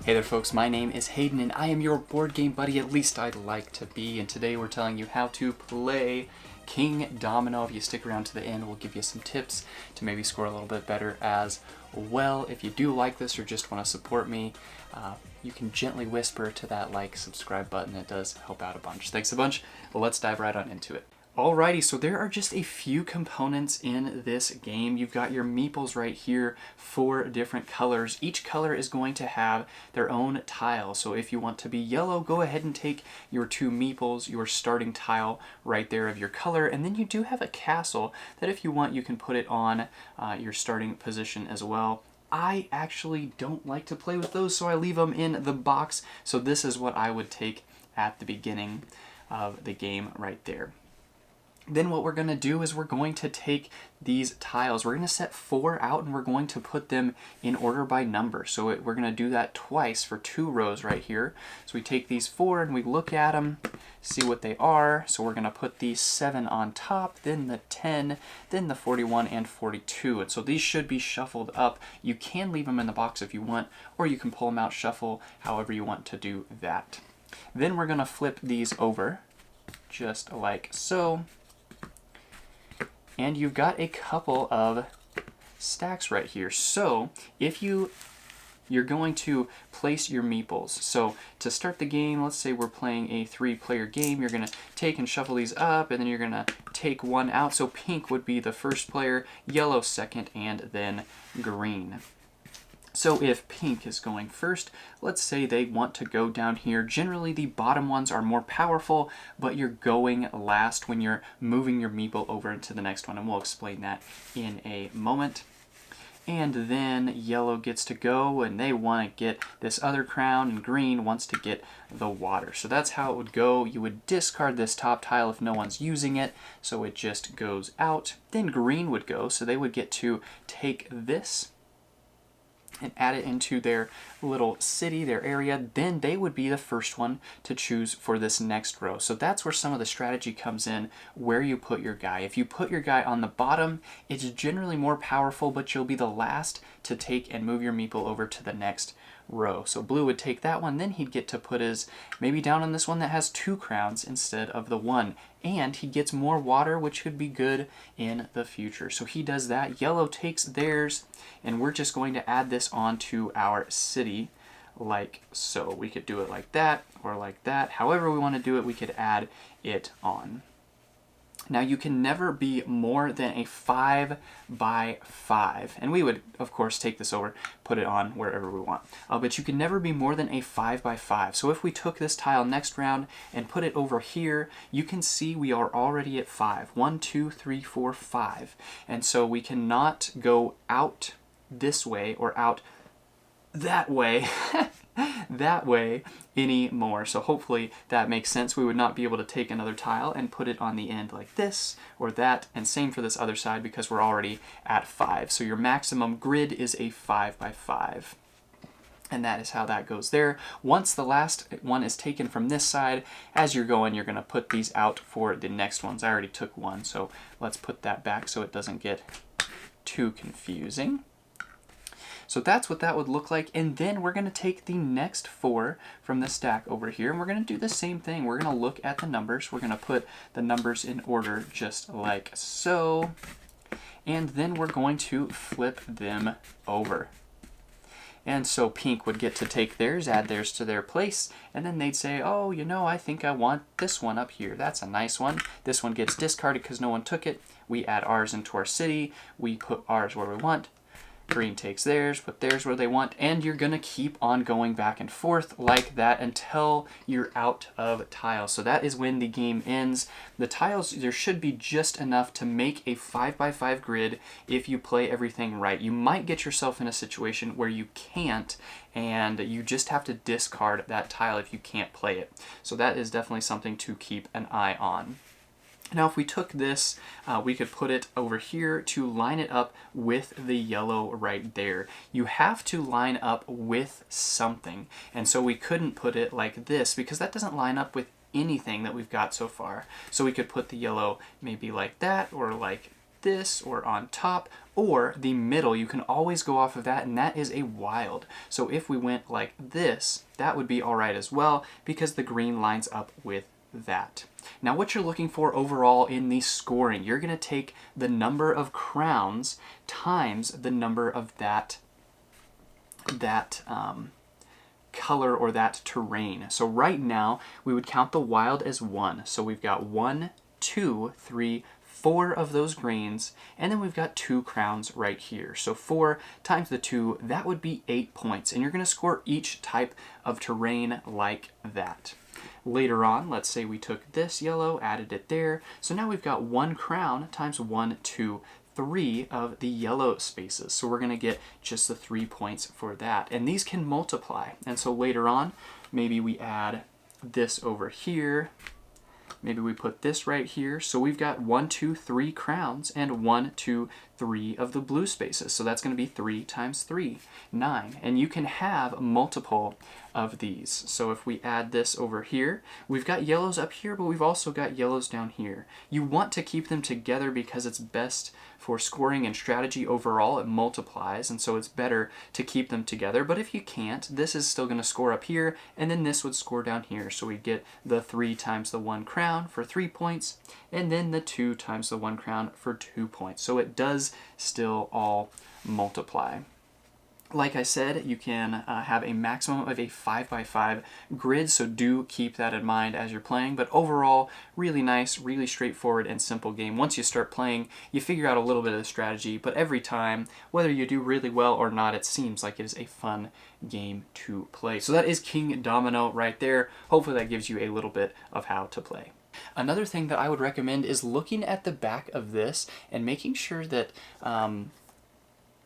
Hey there folks, my name is Hayden and I am your board game buddy, at least I'd like to be, and today we're telling you how to play Kingdomino. If you stick around to the end, we'll give you some tips to maybe score a little bit better as well. If you do like this or just want to support me, you can gently whisper to that like, subscribe button. It does help out a bunch. Thanks a bunch. Well, let's dive right on into it. Alrighty, so there are just a few components in this game. You've got your meeples right here, 4 different colors. Each color is going to have their own tile. So if you want to be yellow, go ahead and take your 2 meeples, your starting tile right there of your color, and then you do have a castle that if you want, you can put it on your starting position as well. I actually don't like to play with those, so I leave them in the box. So this is what I would take at the beginning of the game right there. Then what we're going to do is we're going to take these tiles. We're going to set 4 out and we're going to put them in order by number. So we're going to do that twice for 2 rows right here. So we take these 4 and we look at them, see what they are. So we're going to put the 7 on top, then the 10, then the 41 and 42. And so these should be shuffled up. You can leave them in the box if you want, or you can pull them out, shuffle, however you want to do that. Then we're going to flip these over, just like so. And you've got a couple of stacks right here. So if you're going to place your meeples. So to start the game, let's say we're playing a 3-player game, you're going to take and shuffle these up, and then you're going to take 1 out. So pink would be the first player, yellow second, and then green. So if pink is going first, let's say they want to go down here. Generally, the bottom ones are more powerful, but you're going last when you're moving your meeple over into the next one, and we'll explain that in a moment. And then yellow gets to go, and they want to get this other crown, and green wants to get the water. So that's how it would go. You would discard this top tile if no one's using it, so it just goes out. Then green would go, so they would get to take this and add it into their little city, their area. Then they would be the first one to choose for this next row. So that's where some of the strategy comes in, where you put your guy. If you put your guy on the bottom, it's generally more powerful, but you'll be the last to take and move your meeple over to the next row. So blue would take that one, then he'd get to put his maybe down on this one that has 2 crowns instead of the 1. And he gets more water, which could be good in the future. So he does that. Yellow takes theirs, and we're just going to add this onto our city like so. We could do it like that or like that. However we want to do it, we could add it on. Now you can never be more than a 5 by 5, and we would of course take this over, put it on wherever we want, but you can never be more than a 5 by 5. So if we took this tile next round and put it over here, you can see we are already at 5. 1, 2, 3, 4, 5, and so we cannot go out this way or out that way that way anymore. So hopefully that makes sense. We would not be able to take another tile and put it on the end like this or that, and same for this other side because we're already at 5. So your maximum grid is a 5 by 5. And that is how that goes there. Once the last one is taken from this side, as you're going, you're going to put these out for the next ones. I already took one, so let's put that back so it doesn't get too confusing. So that's what that would look like, and then we're going to take the next 4 from the stack over here, and we're going to do the same thing. We're going to look at the numbers. We're going to put the numbers in order just like so, and then we're going to flip them over. And so pink would get to take theirs, add theirs to their place, and then they'd say, oh, you know, I think I want this one up here. That's a nice one. This one gets discarded because no one took it. We add ours into our city. We put ours where we want. Green takes theirs, put theirs where they want, and you're going to keep on going back and forth like that until you're out of tiles. So that is when the game ends. The tiles, there should be just enough to make a 5 by 5 grid if you play everything right. You might get yourself in a situation where you can't, and you just have to discard that tile if you can't play it. So that is definitely something to keep an eye on. Now if we took this, we could put it over here to line it up with the yellow right there. You have to line up with something, and so we couldn't put it like this because that doesn't line up with anything that we've got so far. So we could put the yellow maybe like that or like this or on top or the middle. You can always go off of that, and that is a wild. So if we went like this, that would be all right as well because the green lines up with that. Now what you're looking for overall in the scoring, you're going to take the number of crowns times the number of that color or that terrain. So right now we would count the wild as 1. So we've got 1, 2, 3, 4 of those greens, and then we've got 2 crowns right here. So 4 times the 2, that would be 8 points, and you're going to score each type of terrain like that. Later on, let's say we took this yellow, added it there, so now we've got 1 crown times 1, 2, 3 of the yellow spaces. So we're going to get just the 3 points for that. And these can multiply. And so later on, maybe we add this over here. Maybe we put this right here. So we've got 1, 2, 3 crowns and 1, 2, 3 of the blue spaces. So that's going to be 3 times 3, 9. And you can have multiple of these. So if we add this over here, we've got yellows up here, but we've also got yellows down here. You want to keep them together because it's best for scoring and strategy overall. It multiplies, and so it's better to keep them together. But if you can't, this is still going to score up here, and then this would score down here. So we get the 3 times the 1 crown for 3 points, and then the 2 times the 1 crown for 2 points. So it does still all multiply. Like I said, you can have a maximum of a 5x5 grid, so do keep that in mind as you're playing. But overall, really nice, really straightforward and simple game. Once you start playing, you figure out a little bit of the strategy, but every time, whether you do really well or not, it seems like it is a fun game to play. So that is Kingdomino right there. Hopefully that gives you a little bit of how to play. Another thing that I would recommend is looking at the back of this and making sure that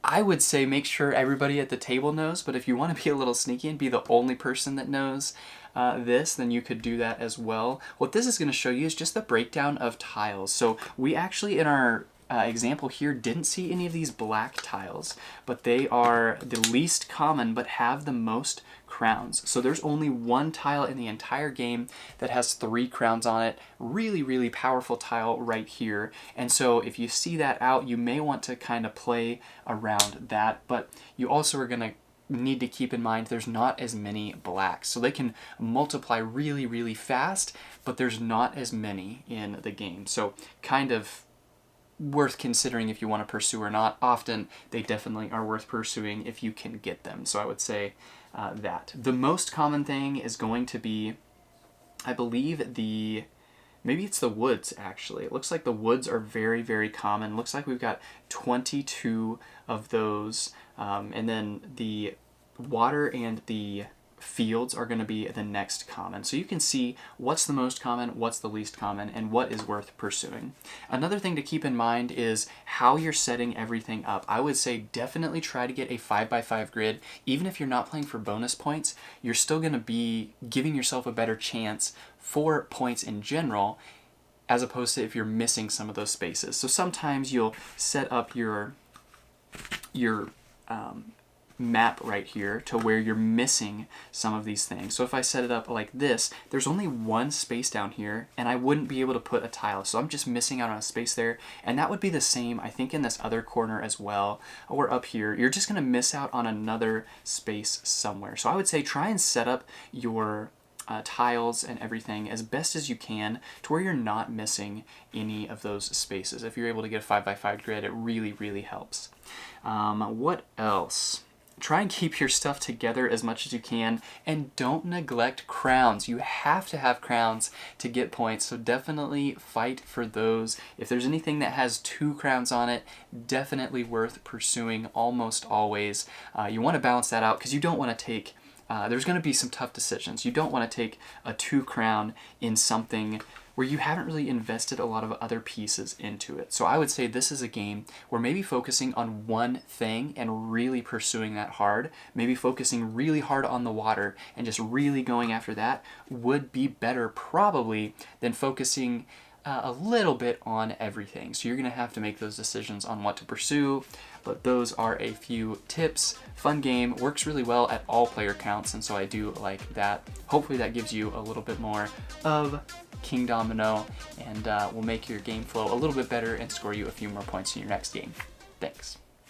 I would say make sure everybody at the table knows, but if you want to be a little sneaky and be the only person that knows this, then you could do that as well. What this is going to show you is just the breakdown of tiles. So we actually, in our example here, didn't see any of these black tiles, but they are the least common but have the most crowns. So there's only 1 tile in the entire game that has 3 crowns on it. Really, really powerful tile right here. And so if you see that out, you may want to kind of play around that, but you also are going to need to keep in mind there's not as many blacks. So they can multiply really, really fast, but there's not as many in the game. So kind of worth considering if you want to pursue or not. Often they definitely are worth pursuing if you can get them. So I would say that. The most common thing is going to be, I believe, maybe it's the woods actually. It looks like the woods are very, very common. Looks like we've got 22 of those. And then the water and the fields are going to be the next common. So you can see what's the most common, what's the least common, and what is worth pursuing. Another thing to keep in mind is how you're setting everything up. I would say definitely try to get a 5x5 grid. Even if you're not playing for bonus points, you're still going to be giving yourself a better chance for points in general, as opposed to if you're missing some of those spaces. So sometimes you'll set up your map right here to where you're missing some of these things. So if I set it up like this, there's only 1 space down here and I wouldn't be able to put a tile. So I'm just missing out on a space there. And that would be the same, I think, in this other corner as well, or up here. You're just going to miss out on another space somewhere. So I would say try and set up your tiles and everything as best as you can to where you're not missing any of those spaces. If you're able to get a 5x5 grid, it really, really helps. What else? Try and keep your stuff together as much as you can, and don't neglect crowns. You have to have crowns to get points, so definitely fight for those. If there's anything that has 2 crowns on it, definitely worth pursuing almost always. You want to balance that out because you don't want to take there's going to be some tough decisions. You don't want to take a 2 crown in something where you haven't really invested a lot of other pieces into it. So I would say this is a game where maybe focusing on one thing and really pursuing that hard, maybe focusing really hard on the water and just really going after that would be better probably than focusing a little bit on everything. So you're going to have to make those decisions on what to pursue, but those are a few tips. Fun game, works really well at all player counts, and so I do like that. Hopefully that gives you a little bit more of Kingdomino, and will make your game flow a little bit better and score you a few more points in your next game. Thanks.